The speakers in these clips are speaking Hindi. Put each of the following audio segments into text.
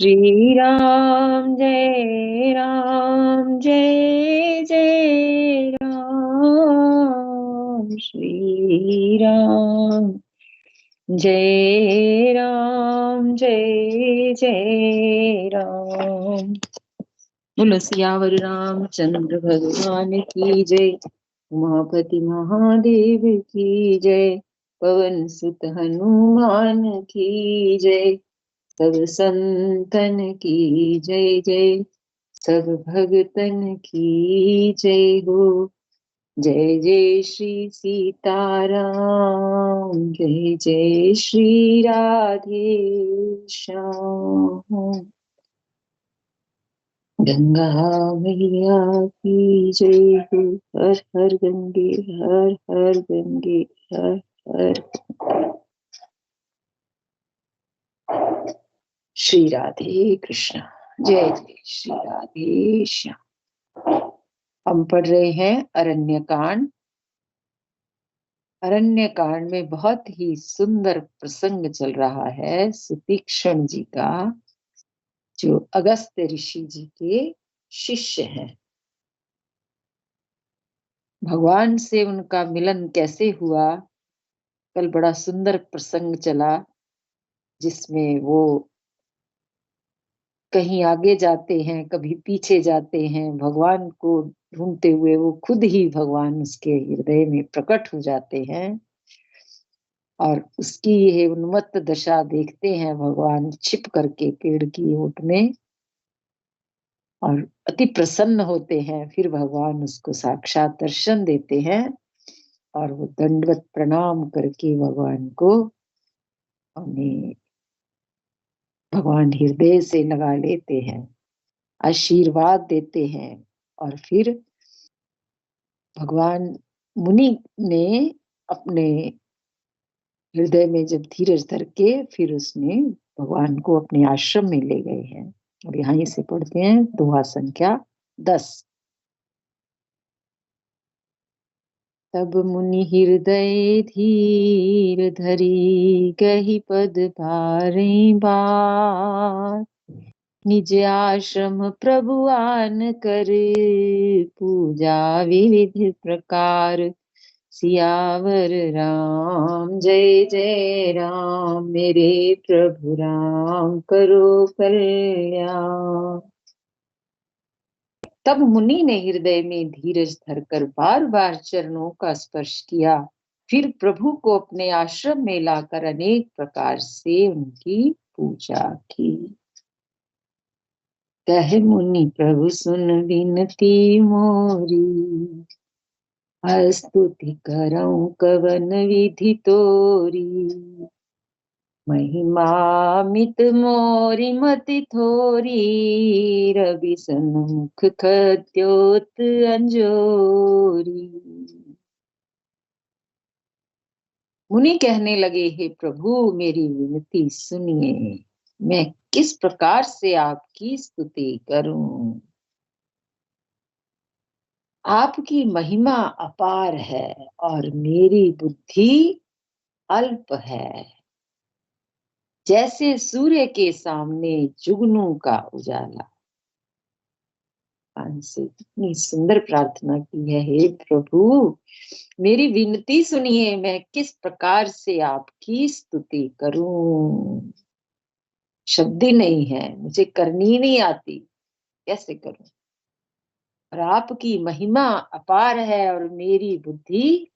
श्री राम जय राम जय जय राम। श्री राम जय राम जय जय राम। बोलो सियावर रामचंद्र भगवान की जय। उमापति महादेव की जय। पवन सुत हनुमान की जय। सब संतन की जय जय। सब भगतन की जय हो। जय जय श्री सीताराम। जय जय श्री राधे श्याम। गंगा मैया की जय हो। हर हर गंगे हर हर गंगे हर हर। श्री राधे कृष्ण। जय जय श्री राधे श्याम। हम पढ़ रहे हैं अरण्य कांड। अरण्य कांड में बहुत ही सुंदर प्रसंग चल रहा है सुतीक्षण जी का, जो अगस्त्य ऋषि जी के शिष्य हैं। भगवान से उनका मिलन कैसे हुआ, कल बड़ा सुंदर प्रसंग चला, जिसमें वो कहीं आगे जाते हैं, कभी पीछे जाते हैं। भगवान को ढूंढते हुए वो खुद ही भगवान उसके हृदय में प्रकट हो जाते हैं और उसकी यह उन्मत्त दशा देखते हैं भगवान छिप करके पेड़ की ओट में और अति प्रसन्न होते हैं। फिर भगवान उसको साक्षात दर्शन देते हैं और वो दंडवत प्रणाम करके भगवान को अपने भगवान हृदय से लगा लेते हैं, आशीर्वाद देते हैं। और फिर भगवान मुनि ने अपने हृदय में जब धीरज धर के फिर उसने भगवान को अपने आश्रम में ले गए हैं। अब यहाँ से पढ़ते हैं दोहा संख्या 10। तब मुनि हृदय धीर धरी गही पद भारे बार। निज आश्रम प्रभु आन कर पूजा विविध प्रकार। सियावर राम जय जय राम। मेरे प्रभु राम करो कल्याण। तब मुनि ने हृदय में धीरज धरकर बार बार चरणों का स्पर्श किया। फिर प्रभु को अपने आश्रम में लाकर अनेक प्रकार से उनकी पूजा की। कह मुनि प्रभु सुन विनती मोरी। स्तुति करऊं कवन विधि तोरी। महिमामित मोरी मति थोरी। रवि सन्मुख खद्योत अंजोरी। मुनि कहने लगे, हे प्रभु मेरी विनती सुनिए। मैं किस प्रकार से आपकी स्तुति करूं। आपकी महिमा अपार है और मेरी बुद्धि अल्प है। जैसे सूर्य के सामने जुगनू का उजाला। से इतनी सुंदर प्रार्थना की है, हे प्रभु मेरी विनती सुनिए। मैं किस प्रकार से आपकी स्तुति करूं। शब्द ही नहीं है, मुझे करनी नहीं आती, कैसे करूं। और आपकी महिमा अपार है और मेरी बुद्धि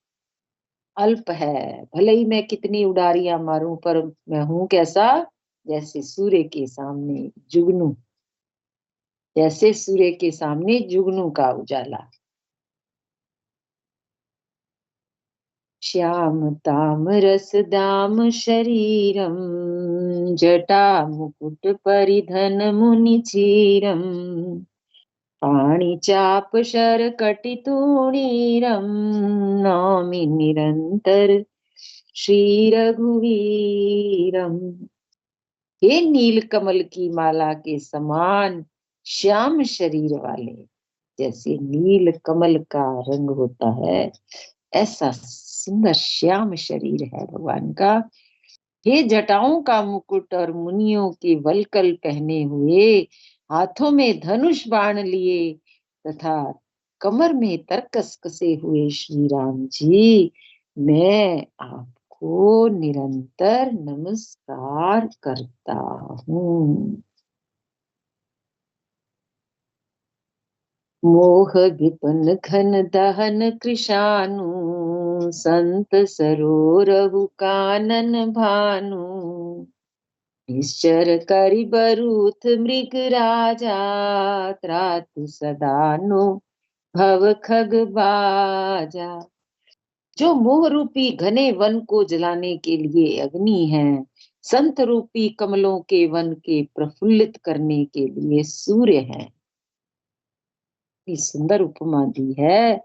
अल्प है। भले ही मैं कितनी उडारियां मारूं, पर मैं हूं कैसा। जैसे सूर्य के सामने जुगनू। जैसे सूर्य के सामने जुगनू का उजाला। श्याम ताम रस दाम शरीरम। जटा मुकुट परिधन मुनि चीरम। पाणि चाप शर कटितूणीरम। नौमि निरंतर श्री रघुवीरम। हे नील कमल की माला के समान श्याम शरीर वाले। जैसे नील कमल का रंग होता है, ऐसा सुंदर श्याम शरीर है भगवान का। हे जटाओं का मुकुट और मुनियों के वल्कल पहने हुए, हाथों में धनुष बाण लिए तथा कमर में तरकस कसे हुए श्री राम जी, मैं आपको निरंतर नमस्कार करता हूँ। मोह विपन घन दहन कृशानु, संत सरोरहु कानन भानु, निश्चर करि बरूथ मृग राजा, त्रातु सदानु भव खग बाजा। जो मोह रूपी घने वन को जलाने के लिए अग्नि है, संत रूपी कमलों के वन के प्रफुल्लित करने के लिए सूर्य है। सुंदर उपमा दी है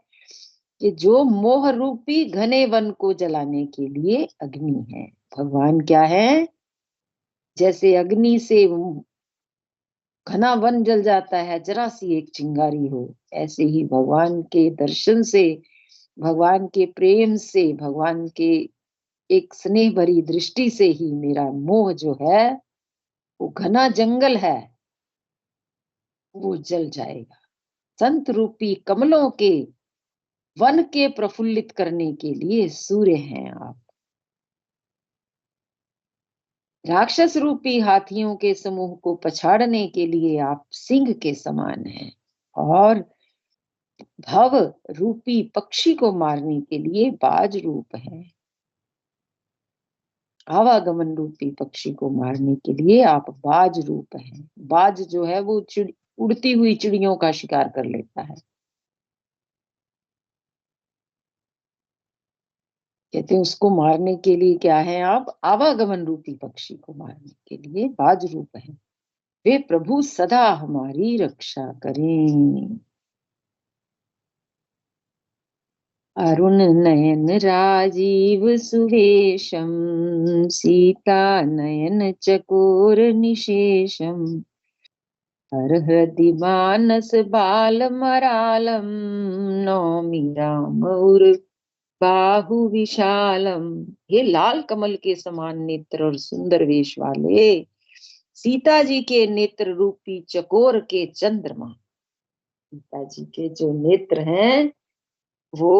कि जो मोह रूपी घने वन को जलाने के लिए अग्नि है। भगवान क्या है? जैसे अग्नि से घना वन जल जाता है, जरा सी एक चिंगारी हो, ऐसे ही भगवान के दर्शन से, भगवान के प्रेम से, भगवान के एक स्नेह भरी दृष्टि से ही मेरा मोह जो है वो घना जंगल है वो जल जाएगा। संत रूपी कमलों के वन के प्रफुल्लित करने के लिए सूर्य हैं आप। राक्षस रूपी हाथियों के समूह को पछाड़ने के लिए आप सिंह के समान हैं, और भव रूपी पक्षी को मारने के लिए बाज रूप है। आवागमन रूपी पक्षी को मारने के लिए आप बाज रूप हैं। बाज जो है वो उड़ती हुई चिड़ियों का शिकार कर लेता है। कहते हैं उसको मारने के लिए क्या है आप? आवागमन रूपी पक्षी को मारने के लिए बाज रूप है। वे प्रभु सदा हमारी रक्षा करें। अरुण नयन राजीव सुवेशम, सीता नयन चकोर निशेषम, हृदि मानस बाल मरालम, नौमी राम उर बाहु विशालम। हे लाल कमल के समान नेत्र और सुंदर वेश वाले सीता जी के नेत्र रूपी चकोर के चंद्रमा। सीता जी के जो नेत्र हैं वो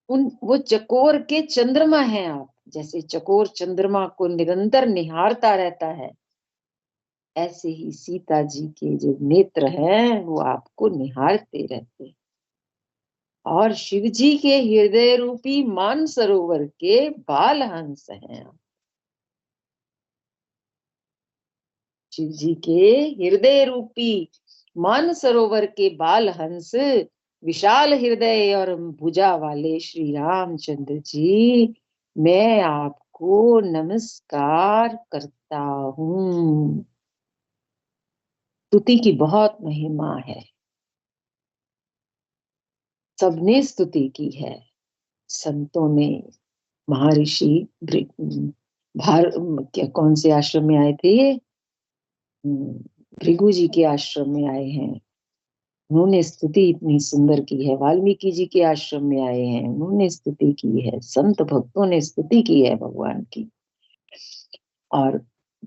वो चकोर के चंद्रमा हैं आप। जैसे चकोर चंद्रमा को निरंतर निहारता रहता है, ऐसे ही सीता जी के जो नेत्र हैं वो आपको निहारते रहते हैं। और शिव जी के हृदय रूपी मान सरोवर के बाल हंस हैं। शिव जी के हृदय रूपी मान सरोवर के बाल हंस, विशाल हृदय और भुजा वाले श्री रामचंद्र जी, मैं आपको नमस्कार करता हूँ। स्तुति की बहुत महिमा है, सबने स्तुति की है। संतों ने, महर्षि भार क्या कौन से आश्रम में आए थे ये? भृगु जी के आश्रम में आए हैं, उन्होंने स्तुति इतनी सुंदर की है। वाल्मीकि जी के आश्रम में आए हैं, उन्होंने स्तुति की है। संत भक्तों ने स्तुति की है भगवान की, और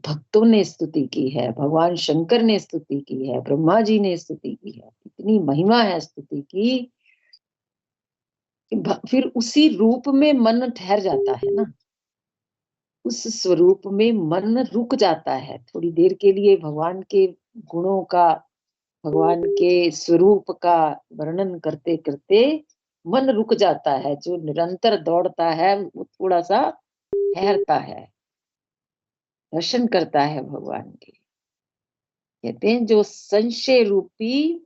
भक्तों ने स्तुति की है, भगवान शंकर ने स्तुति की है, ब्रह्मा जी ने स्तुति की है। इतनी महिमा है स्तुति की, फिर उसी रूप में मन ठहर जाता है ना, उस स्वरूप में मन रुक जाता है थोड़ी देर के लिए। भगवान के गुणों का, भगवान के स्वरूप का वर्णन करते करते मन रुक जाता है। जो निरंतर दौड़ता है वो थोड़ा सा ठहरता है, दर्शन करता है भगवान के। कहते हैं जो संशय रूपी,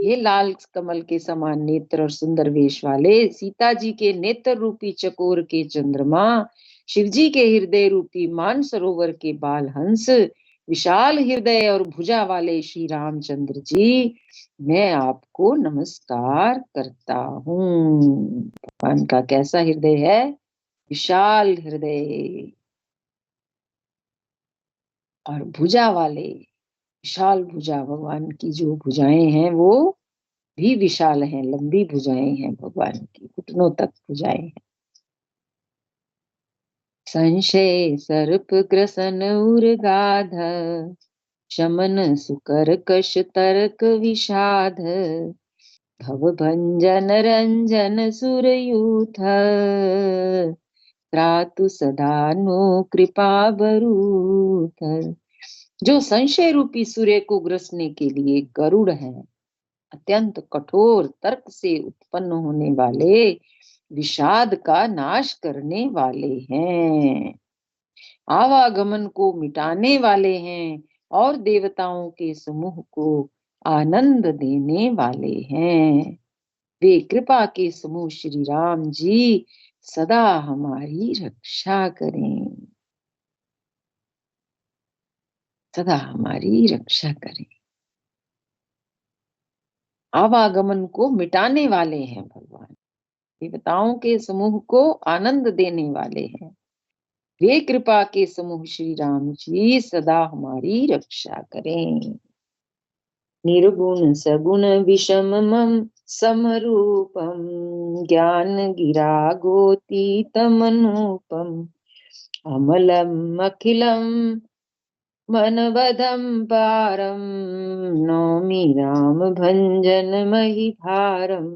हे लाल कमल के समान नेत्र और सुंदर वेश वाले सीता जी के नेत्र रूपी चकोर के चंद्रमा, शिव जी के हृदय रूपी मान सरोवर के बाल हंस, विशाल हृदय और भुजा वाले श्री रामचंद्र जी, मैं आपको नमस्कार करता हूँ। भगवान का कैसा हृदय है? विशाल हृदय और भुजा वाले, विशाल भुजा। भगवान की जो भुजाएं हैं वो भी विशाल हैं, लंबी भुजाएं हैं भगवान की, घुटनों तक भुजाएं हैं। संशय सर्प ग्रसन उर्गाध, शमन सुकर कश तर्क विषाद, भव भंजन रंजन सुरयूथ, त्रातु सदा नो कृपा बरूथ। जो संशय रूपी सूर्य को ग्रसने के लिए गरुड़ है, अत्यंत कठोर तर्क से उत्पन्न होने वाले, विषाद का नाश करने वाले हैं, आवागमन को मिटाने वाले हैं और देवताओं के समूह को आनंद देने वाले हैं। वे कृपा के समूह श्री राम जी सदा हमारी रक्षा करें, सदा हमारी रक्षा करें। आवागमन को मिटाने वाले हैं भगवान, देवताओं के समूह को आनंद देने वाले हैं। वे कृपा के समूह श्री राम जी सदा हमारी रक्षा करें। निर्गुण सगुण विषम मम समरूपम, ज्ञान गिरा गोतीतमनूपम, अमलम अखिलम मनवदम पारम, नौमि राम भंजन महिभारम।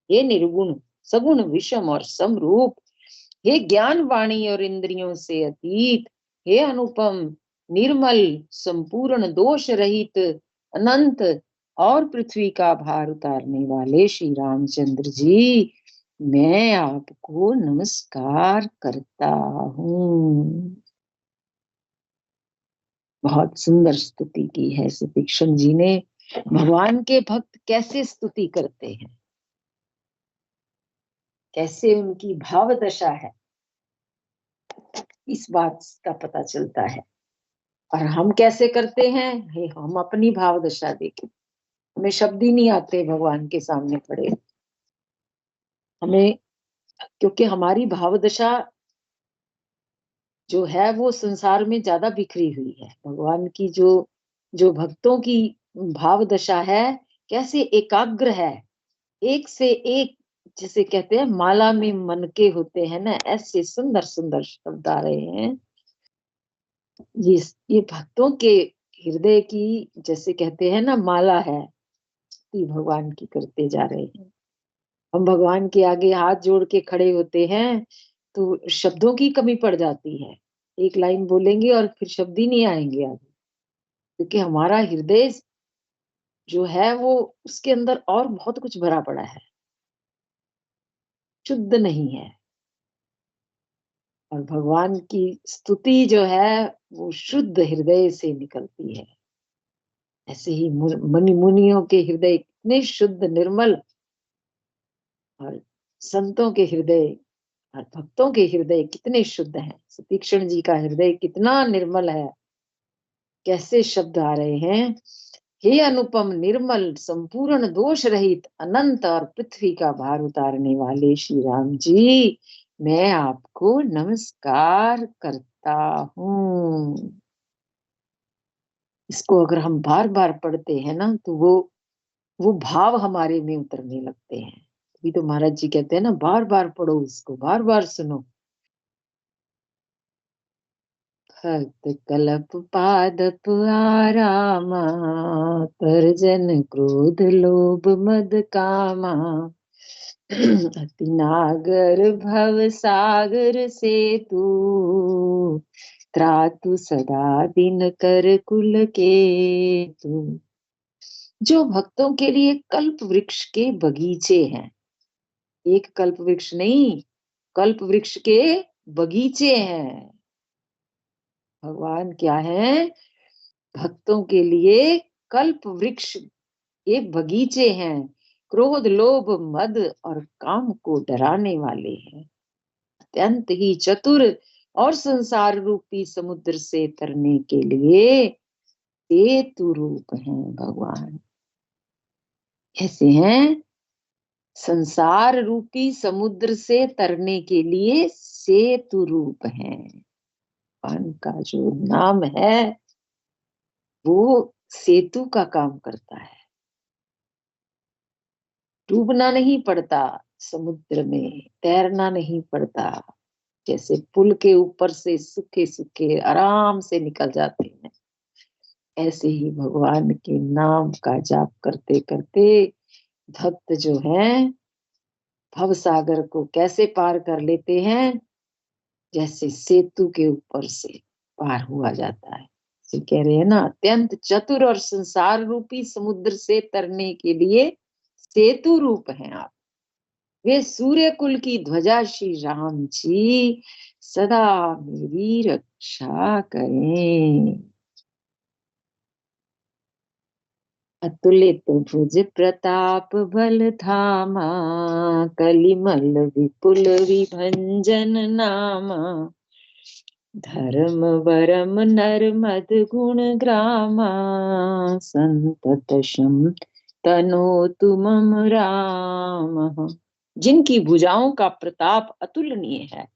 हे निर्गुण सगुण विषम और समरूप, हे ज्ञान वाणी और इंद्रियों से अतीत, हे अनुपम निर्मल संपूर्ण दोष रहित अनंत और पृथ्वी का भार उतारने वाले श्री रामचंद्र जी, मैं आपको नमस्कार करता हूँ। बहुत सुंदर स्तुति की है सुतीक्षण जी ने। भगवान के भक्त कैसे स्तुति करते हैं, कैसे उनकी भाव दशा है, इस बात का पता चलता है। और हम कैसे करते हैं, हम अपनी भाव दशा देखें, हमें शब्द ही नहीं आते भगवान के सामने खड़े हमें, क्योंकि हमारी भाव दशा जो है वो संसार में ज्यादा बिखरी हुई है। भगवान की जो जो भक्तों की भाव दशा है, कैसे एकाग्र है, एक से एक, जिसे कहते हैं माला में मनके होते हैं ना, ऐसे सुंदर सुंदर शब्द आ रहे हैं। ये भक्तों के हृदय की, जैसे कहते हैं ना माला है, ये भगवान की करते जा रहे हैं। हम भगवान के आगे हाथ जोड़ के खड़े होते हैं तो शब्दों की कमी पड़ जाती है, एक लाइन बोलेंगे और फिर शब्द ही नहीं आएंगे आगे, क्योंकि हमारा हृदय जो है वो, उसके अंदर और बहुत कुछ भरा पड़ा है, शुद्ध नहीं है। और भगवान की स्तुति जो है वो शुद्ध हृदय से निकलती है। ऐसे ही मुनि मुनियों के हृदय इतने शुद्ध निर्मल, और संतों के हृदय और भक्तों के हृदय कितने शुद्ध हैं। सुतीक्षण जी का हृदय कितना निर्मल है, कैसे शब्द आ रहे हैं, हे अनुपम निर्मल संपूर्ण दोष रहित अनंत और पृथ्वी का भार उतारने वाले श्री राम जी, मैं आपको नमस्कार करता हूँ। इसको अगर हम बार बार पढ़ते हैं ना तो वो भाव हमारे में उतरने लगते हैं। अभी तो महाराज जी कहते हैं ना, बार बार पढ़ो, इसको बार बार सुनो। भक्त कलप पादप आरामा, परजन क्रोध लोभ मद कामा, अति नागर भव सागर से तू, त्रातु सदा दिन कर कुल के तू। जो भक्तों के लिए कल्प वृक्ष के बगीचे हैं, एक कल्प वृक्ष नहीं, कल्प वृक्ष के बगीचे हैं। भगवान क्या है, भक्तों के लिए कल्प वृक्ष के बगीचे हैं, क्रोध लोभ मद और काम को डराने वाले हैं, अत्यंत ही चतुर और संसार रूपी समुद्र से तरने के लिए सेतु रूप हैं भगवान। ऐसे हैं, संसार रूपी समुद्र से तरने के लिए सेतु रूप हैं। भगवान का जो नाम है वो सेतु का काम करता है। डूबना नहीं पड़ता समुद्र में, तैरना नहीं पड़ता, जैसे पुल के ऊपर से सूखे सूखे आराम से निकल जाते हैं, ऐसे ही भगवान के नाम का जाप करते करते भक्त जो हैं भव सागर को कैसे पार कर लेते हैं, जैसे सेतु के ऊपर से पार हुआ जाता है। इसे कह रहे हैं ना, अत्यंत चतुर और संसार रूपी समुद्र से तरने के लिए सेतु रूप हैं आप। वे सूर्य कुल की ध्वजा श्री राम जी सदा मेरी रक्षा करें। अतुलित भुज प्रताप बल धामा, कलिमल विपुल विभंजन नामा, धर्म वरम नर मद गुण ग्रामा, संतत शम तनोतु मम राम। जिनकी भुजाओं का प्रताप अतुलनीय है,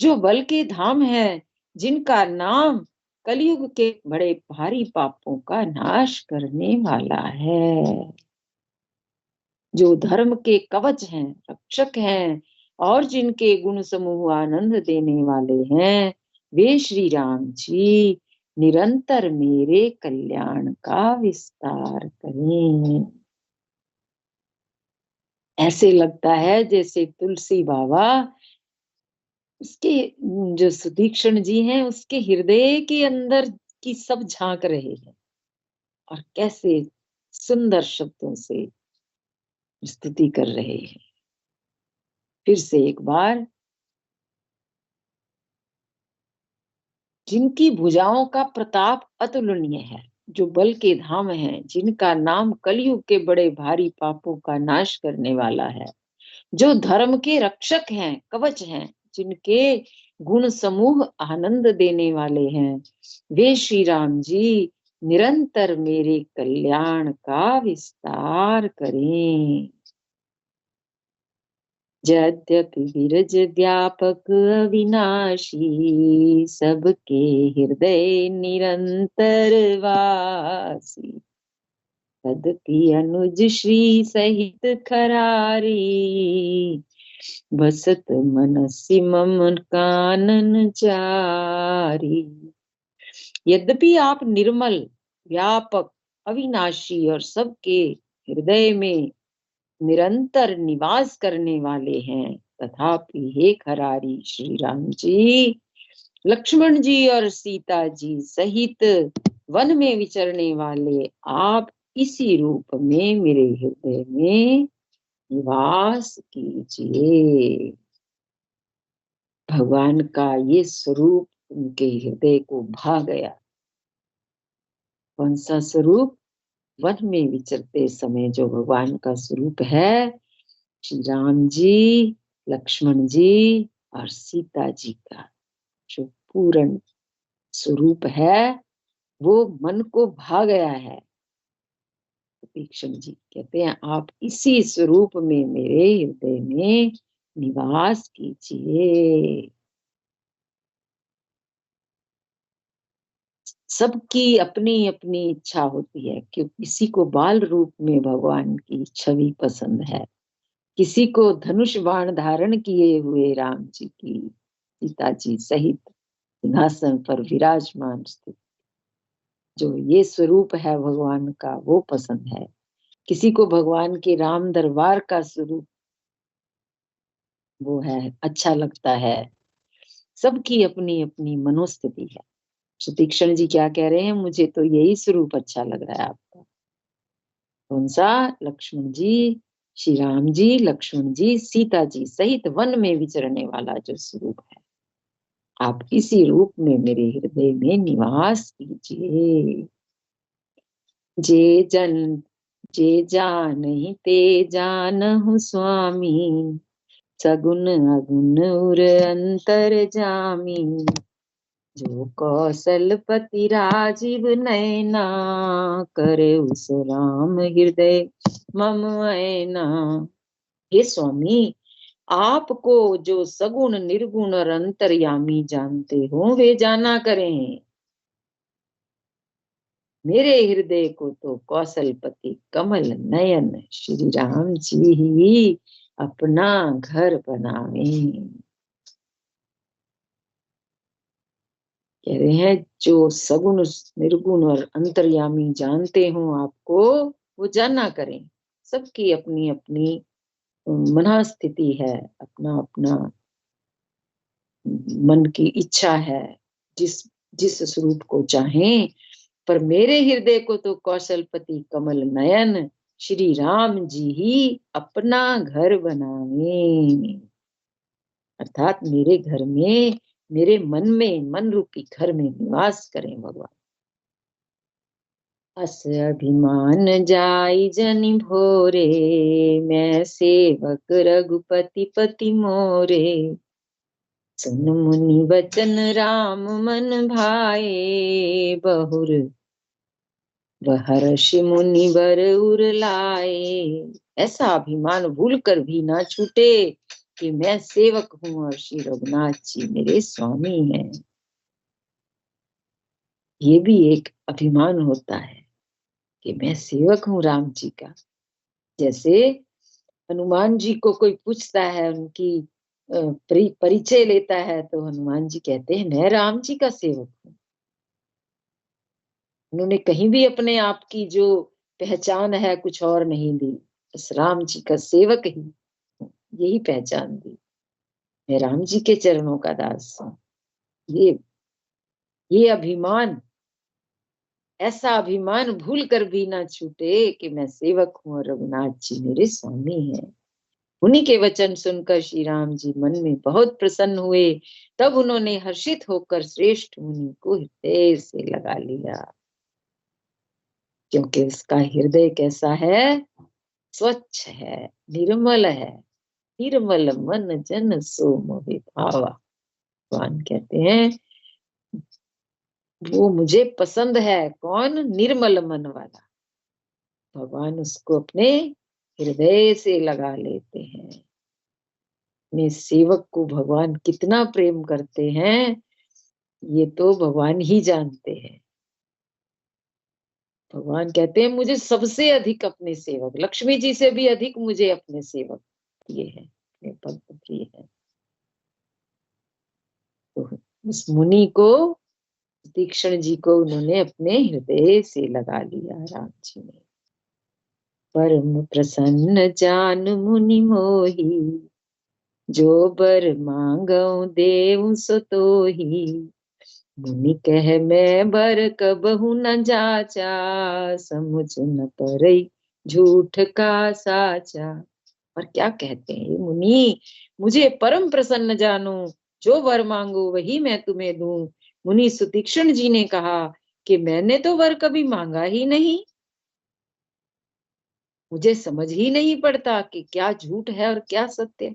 जो बल के धाम है, जिनका नाम कलयुग के बड़े भारी पापों का नाश करने वाला है, जो धर्म के कवच हैं, रक्षक हैं, और जिनके गुण समूह आनंद देने वाले हैं, वे श्री राम जी निरंतर मेरे कल्याण का विस्तार करें। ऐसे लगता है जैसे तुलसी बाबा उसके जो सुदीक्षण जी हैं उसके हृदय के अंदर की सब झांक रहे हैं, और कैसे सुंदर शब्दों से स्तुति कर रहे हैं। फिर से एक बार, जिनकी भुजाओं का प्रताप अतुलनीय है, जो बल के धाम है, जिनका नाम कलयुग के बड़े भारी पापों का नाश करने वाला है, जो धर्म के रक्षक हैं, कवच हैं, जिनके गुण समूह आनंद देने वाले हैं, वे श्री राम जी निरंतर मेरे कल्याण का विस्तार करें। यद्यपि विरज व्यापक अविनाशी, सबके हृदय निरंतर वासी, तदपि अनुज श्री सहित खरारी, बसत मनसि मम कानन चारी। यद्यपि आप निर्मल, व्यापक, अविनाशी और सबके हृदय में निरंतर निवास करने वाले हैं, तथापि हे खरारी श्री राम जी, लक्ष्मण जी और सीता जी सहित वन में विचरने वाले आप इसी रूप में मेरे हृदय में निवास कीजिए। भगवान का ये स्वरूप उनके हृदय को भा गया। कौन सा स्वरूप? वन में विचरते समय जो भगवान का स्वरूप है, श्री राम जी, लक्ष्मण जी और सीता जी का जो पूर्ण स्वरूप है, वो मन को भा गया है। तीक्ष्ण जी कहते हैं आप इसी स्वरूप में मेरे हृदय में निवास कीजिए। सबकी अपनी अपनी इच्छा होती है कि किसी को बाल रूप में भगवान की छवि पसंद है, किसी को धनुष बाण धारण किए हुए राम जी की सीता जी सहित सिंहासन पर विराजमान स्थित जो ये स्वरूप है भगवान का वो पसंद है, किसी को भगवान के राम दरबार का स्वरूप वो है अच्छा लगता है। सबकी अपनी अपनी मनोस्थिति है। सुतीक्षण जी क्या कह रहे हैं? मुझे तो यही स्वरूप अच्छा लग रहा है आपका। कौन सा? लक्ष्मण जी, श्री राम जी, लक्ष्मण जी, सीता जी सहित वन में विचरने वाला जो स्वरूप है, आप इसी रूप में मेरे हृदय में निवास कीजिए। जे जानहि ते जानहु स्वामी, सगुन अगुन उर अंतर जामी, जो कौशलपति राजीव नैना, करे उस राम हृदय मम ऐना। हे स्वामी, आपको जो सगुण निर्गुण और अंतर्यामी जानते हो वे जाना करें। मेरे हृदय को तो कौशलपति कमल नयन श्री राम जी ही अपना घर बनावे। कह रहे हैं जो सगुण निर्गुण और अंतर्यामी जानते हो आपको, वो जाना करें। सबकी अपनी अपनी मना स्थिति है, अपना अपना मन की इच्छा है, जिस जिस स्वरूप को चाहें। पर मेरे हृदय को तो कौशलपति कमल नयन श्री राम जी ही अपना घर बनावे। अर्थात मेरे घर में, मेरे मन में, मन रूपी घर में निवास करें भगवान। अस अभिमान जाई जनि भोरे, मैं सेवक रघुपति पति मोरे। सुन मुनि वचन राम मन भाए, बहुर हर्षि मुनि वर उर लाए। ऐसा अभिमान भूल कर भी ना छूटे कि मैं सेवक हूँ और श्री रघुनाथ जी मेरे स्वामी हैं। ये भी एक अभिमान होता है कि मैं सेवक हूँ राम जी का। जैसे हनुमान जी को कोई पूछता है, उनकी परिचय लेता है, तो हनुमान जी कहते हैं मैं राम जी का सेवक हूँ। उन्होंने कहीं भी अपने आप की जो पहचान है कुछ और नहीं दी, बस राम जी का सेवक ही यही पहचान दी, मैं राम जी के चरणों का दास हूँ। ये अभिमान, ऐसा अभिमान भूल कर भी ना छूटे कि मैं सेवक हूँ और रघुनाथ जी मेरे स्वामी हैं। उन्हीं के वचन सुनकर श्री राम जी मन में बहुत प्रसन्न हुए। तब उन्होंने हर्षित होकर श्रेष्ठ मुनि को हृदय से लगा लिया, क्योंकि उसका हृदय कैसा है? स्वच्छ है, निर्मल है। निर्मल मन जन सो मोहि भावा। भगवान कहते हैं वो मुझे पसंद है। कौन? निर्मल मन वाला। भगवान उसको अपने हृदय से लगा लेते हैं। अपने सेवक को भगवान कितना प्रेम करते हैं, ये तो भगवान ही जानते हैं। भगवान कहते हैं मुझे सबसे अधिक अपने सेवक, लक्ष्मी जी से भी अधिक मुझे अपने सेवक प्रिय है, अपने भक्त प्रिय है। तो उस मुनि को, तीक्ष्ण जी को उन्होंने अपने हृदय से लगा लिया राम जी ने। परम प्रसन्न जान मुनि मोही, जो बर मांगो देव सो तोही। मुनि कह मैं बर कबहु न जाचा, समुझ न परई झूठ का साचा। और क्या कहते हैं ये मुनि, मुझे परम प्रसन्न जानो, जो वर मांगो वही मैं तुम्हें दूं। मुनि सुतीक्ष्ण जी ने कहा कि मैंने तो वर कभी मांगा ही नहीं, मुझे समझ ही नहीं पड़ता कि क्या झूठ है और क्या सत्य,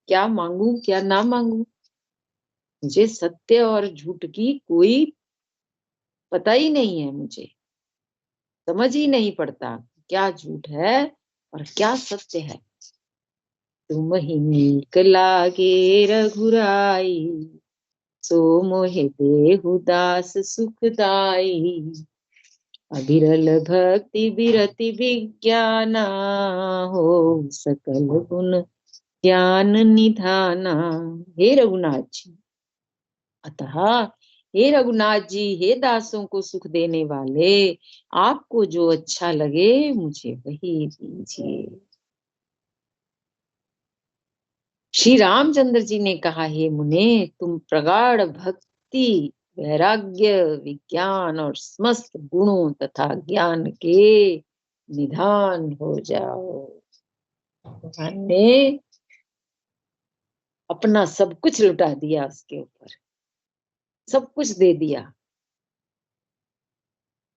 क्या मांगू क्या ना मांगू। मुझे सत्य और झूठ की कोई पता ही नहीं है, मुझे समझ ही नहीं पड़ता क्या झूठ है और क्या सत्य है। तुम ही नीक लागे रघुराई, सो मोहे देहु दास सुखदाई। अविरल भक्ति बिरति विज्ञाना, हो सकल गुण ज्ञान निधाना। हे रघुनाथ जी, अतः हे रघुनाथ जी, हे दासों को सुख देने वाले, आपको जो अच्छा लगे मुझे वही दीजिए। श्री रामचंद्र जी ने कहा हे मुने, तुम प्रगाढ़ भक्ति, वैराग्य, विज्ञान और समस्त गुणों तथा ज्ञान के निधान हो जाओ। भगवान ने अपना सब कुछ लुटा दिया उसके ऊपर, सब कुछ दे दिया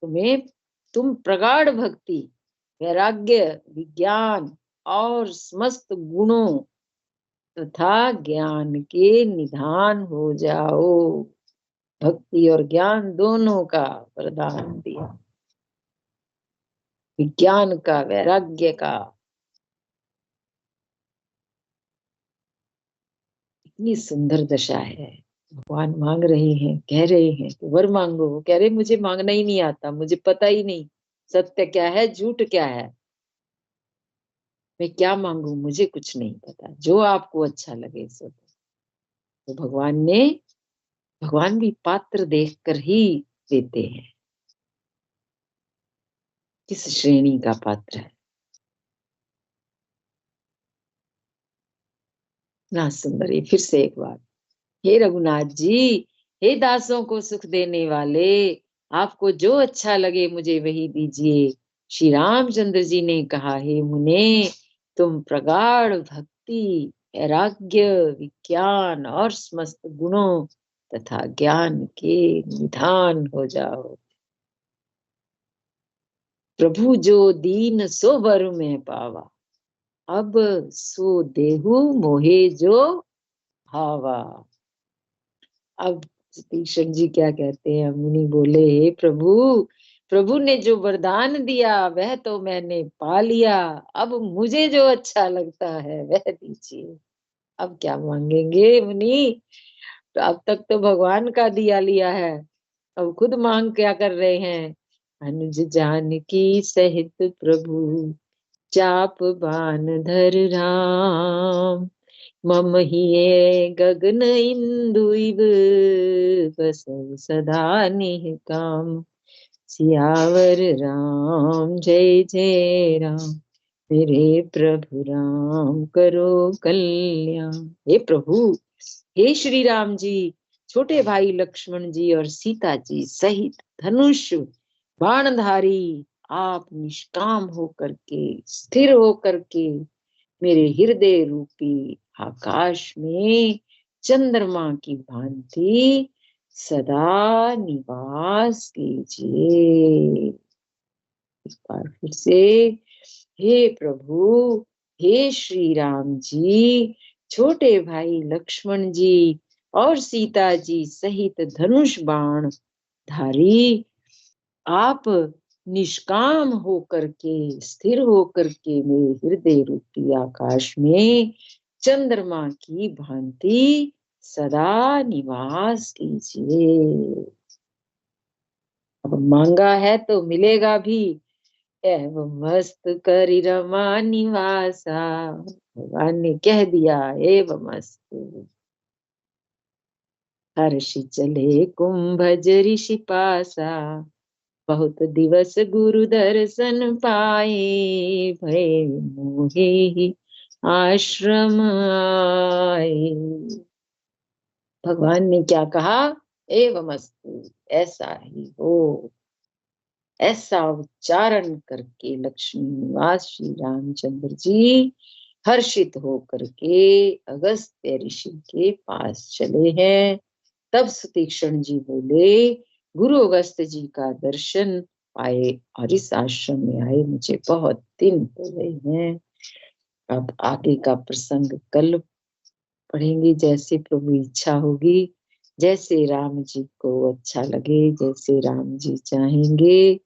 तुम्हें। तुम प्रगाढ़ भक्ति, वैराग्य, विज्ञान और समस्त गुणों तथा ज्ञान के निधान हो जाओ। भक्ति और ज्ञान दोनों का वरदान दिया, विज्ञान का, वैराग्य का। इतनी सुंदर दशा है। भगवान मांग रहे हैं, कह रहे हैं कि वर मांगो। वो कह रहे मुझे मांगना ही नहीं आता, मुझे पता ही नहीं सत्य क्या है झूठ क्या है, मैं क्या मांगू मुझे कुछ नहीं पता, जो आपको अच्छा लगे सो। तो भगवान ने भगवान भी पात्र देखकर ही देते हैं, किस श्रेणी का पात्र है। ना सुंदर, ये फिर से एक बार, हे रघुनाथ जी, हे दासों को सुख देने वाले, आपको जो अच्छा लगे मुझे वही दीजिए। श्री रामचंद्र जी ने कहा, हे मुने, तुम प्रगाढ़ भक्ति, वैराग्य, विज्ञान और समस्त गुणों तथा ज्ञान के निधान हो जाओ। प्रभु जो दीन सो बर में पावा, अब सो देहु मोहे जो भावा। अब तीक्ष्ण जी क्या कहते हैं, मुनि बोले, हे प्रभु, प्रभु ने जो वरदान दिया वह तो मैंने पा लिया, अब मुझे जो अच्छा लगता है वह दीजिए। अब क्या मांगेंगे मुनि, तो अब तक तो भगवान का दिया लिया है, अब खुद मांग क्या कर रहे हैं। अनुज जानकी सहित प्रभु, चाप बान धर राम, मम हिये गगन इंदुइव, बसउ सदा निहकाम। सियावर राम जय जय राम, मेरे प्रभु राम करो कल्याण। हे प्रभु, हे श्री राम जी, छोटे भाई लक्ष्मण जी और सीता जी सहित धनुष बाणधारी आप निष्काम होकर के, स्थिर होकर के मेरे हृदय रूपी आकाश में चंद्रमा की भांति सदा निवास कीजिए। इस बार फिर से, हे प्रभु, हे श्री राम जी, छोटे भाई लक्ष्मण जी और सीता जी सहित धनुष बाण धारी आप निष्काम होकर के, स्थिर होकर के मेरे हृदय रूपी आकाश में चंद्रमा की भांति सदा निवास कीजिए। अब मांगा है तो मिलेगा भी। एवं मस्त करि रमा निवासा, भगवान ने कह दिया, एवं मस्त। हर्षि चले कुंभज ऋषि पासा, बहुत दिवस गुरु दर्शन पाए, भय मोहे ही आश्रम आए। भगवान ने क्या कहा, एवं अस्तु, ऐसा ही हो। ऐसा उच्चारण करके लक्ष्मी निवास श्री रामचंद्र जी हर्षित होकर के अगस्त्य ऋषि के पास चले हैं। तब सुतीक्षण जी बोले, गुरु अगस्त्य जी का दर्शन पाए और इस आश्रम में आए मुझे बहुत दिन हो गए हैं। अब आगे का प्रसंग कल पढ़ेंगे, जैसे प्रभु इच्छा होगी, जैसे राम जी को अच्छा लगे, जैसे राम जी चाहेंगे।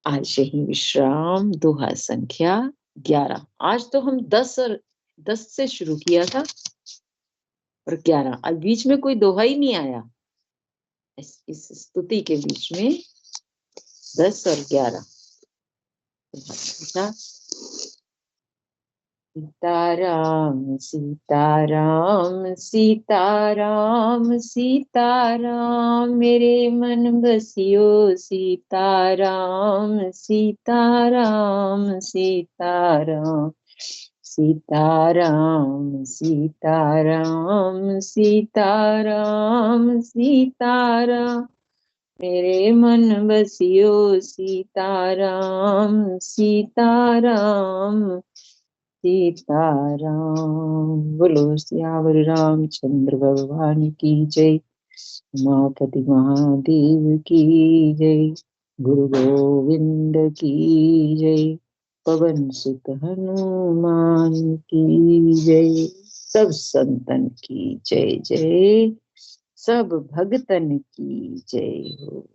आज यही विश्राम। दोहा संख्या 11। आज तो हम 10 से शुरू किया था और 11, आज बीच में कोई दोहा ही नहीं आया। इस स्तुति के बीच में 10 और 11। सीताराम सीताराम सीताराम सीताराम, मेरे मन बसियो सीताराम सीताराम सीताराम। सीताराम सीताराम सीताराम सीताराम, मेरे मन बसियो सीताराम सीताराम सीताराम। बोलो सियावर रामचंद्र भगवान की जय। उमापति महादेव की जय। गुरु गोविंद की जय। पवन सुत हनुमान की जय। सब संतन की जय जय। सब भगतन की जय हो।